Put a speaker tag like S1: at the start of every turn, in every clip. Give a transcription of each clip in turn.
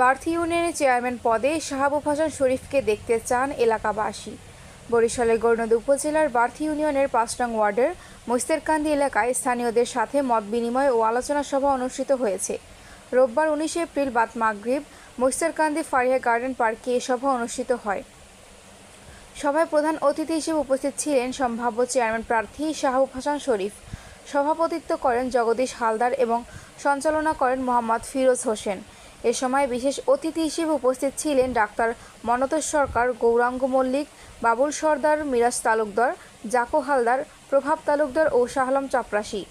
S1: Birth ইউনিয়নের chairman পদে শাহাবুব হাসান শরীফকে দেখতে চান এলাকাবাসী। বরিশালের গৌরনদী উপজেলার বার্থ ইউনিয়নের ৫ নং ওয়ার্ডের মৈস্তেরকান্দি এলাকায় স্থানীয়দের সাথে মত বিনিময় ও আলোচনা সভা অনুষ্ঠিত হয়েছে। রোববার ১৯ এপ্রিল বাদ মাগরিব মৈস্তেরকান্দি ফারিয়া গার্ডেন পার্কে এ সভা অনুষ্ঠিত হয়। সভায় প্রধান অতিথি হিসেবে উপস্থিত ছিলেন সম্ভাব্য চেয়ারম্যান প্রার্থী শাহাবুব হাসান শরীফ। সভাপতিত্ব করেন জগদীশ হালদার এবং সঞ্চালনা করেন মোহাম্মদ ফিরোজ হোসেন। এ সময় বিশেষ অতিথি হিসেবে উপস্থিত ছিলেন ডাক্তার মনতোষ সরকার, গৌরাঙ্গ মল্লিক, বাবুল সর্দার, মিরাজ তালুকদার, জাকো হালদার, প্রভাব তালুকদার ও শাহলম চাপরাশি।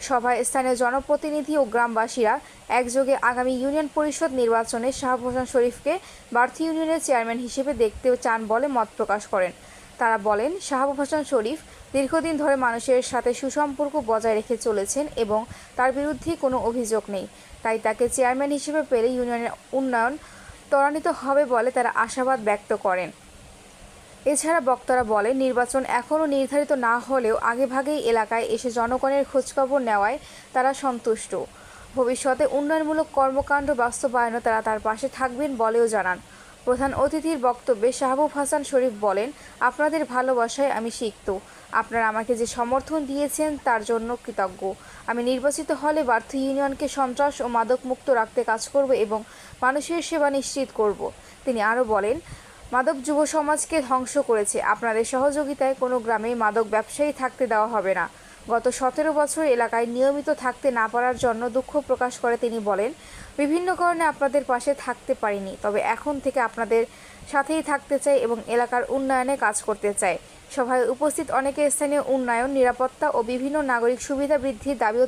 S1: সভায় স্থানীয় জনপ্রতিনিধি ও গ্রামবাসীরা একযোগে আগামী ইউনিয়ন পরিষদ নির্বাচনে শাহাবুব হাসান শরীফকে বার্থ ইউনিয়নের চেয়ারম্যান হিসেবে দেখতে চান বলে মত প্রকাশ করেন। তারা বলেন, শাহাবুব হাসান শরীফ দীর্ঘদিন ধরে মানুষের সাথে সুসম্পর্ক বজায় রেখে চলেছেন এবং তার বিরুদ্ধে কোনো অভিযোগ নেই। তাই তাকে চেয়ারম্যান হিসেবে পেলে ইউনিয়নের উন্নয়ন ত্বরান্বিত হবে বলে তারা আশাবাদ ব্যক্ত করেন। এছাড়া বক্তারা বলেন, নির্বাচন এখনও নির্ধারিত না হলেও আগেভাগেই এলাকায় এসে জনগণের খোঁজখবর নেওয়ায় তারা সন্তুষ্ট। ভবিষ্যতে উন্নয়নমূলক কর্মকাণ্ড বাস্তবায়নে তারা তার পাশে থাকবেন বলেও জানান। প্রধান অতিথির বক্তব্যে শাহাবুব হাসান শরীফ বলেন, আপনাদের ভালোবাসায় আমি সিক্ত। আপনারা আমাকে যে সমর্থন দিয়েছেন তার জন্য কৃতজ্ঞ। আমি নির্বাচিত হলে বার্থ ইউনিয়নকে সন্ত্রাস ও মাদকমুক্ত রাখতে কাজ করব এবং মানুষের সেবা নিশ্চিত করব। তিনি আরও বলেন, মাদক যুব সমাজকে ধ্বংস করেছে। আপনাদের সহযোগিতায় কোনো গ্রামে মাদক ব্যবসায়ী থাকতে দেওয়া হবে না। গত ১৭ বছর এলাকায় নিয়মিত থাকতে না পারার জন্য দুঃখ প্রকাশ করে তিনি বলেন, বিভিন্ন কারণে আপনাদের পাশে থাকতে পারিনি, তবে এখন থেকে আপনাদের সাথেই থাকতে চাই এবং এলাকার উন্নয়নে কাজ করতে চাই। সভায় উপস্থিত অনেকে স্থানীয় উন্নয়ন, নিরাপত্তা ও বিভিন্ন নাগরিক সুবিধা বৃদ্ধির দাবিও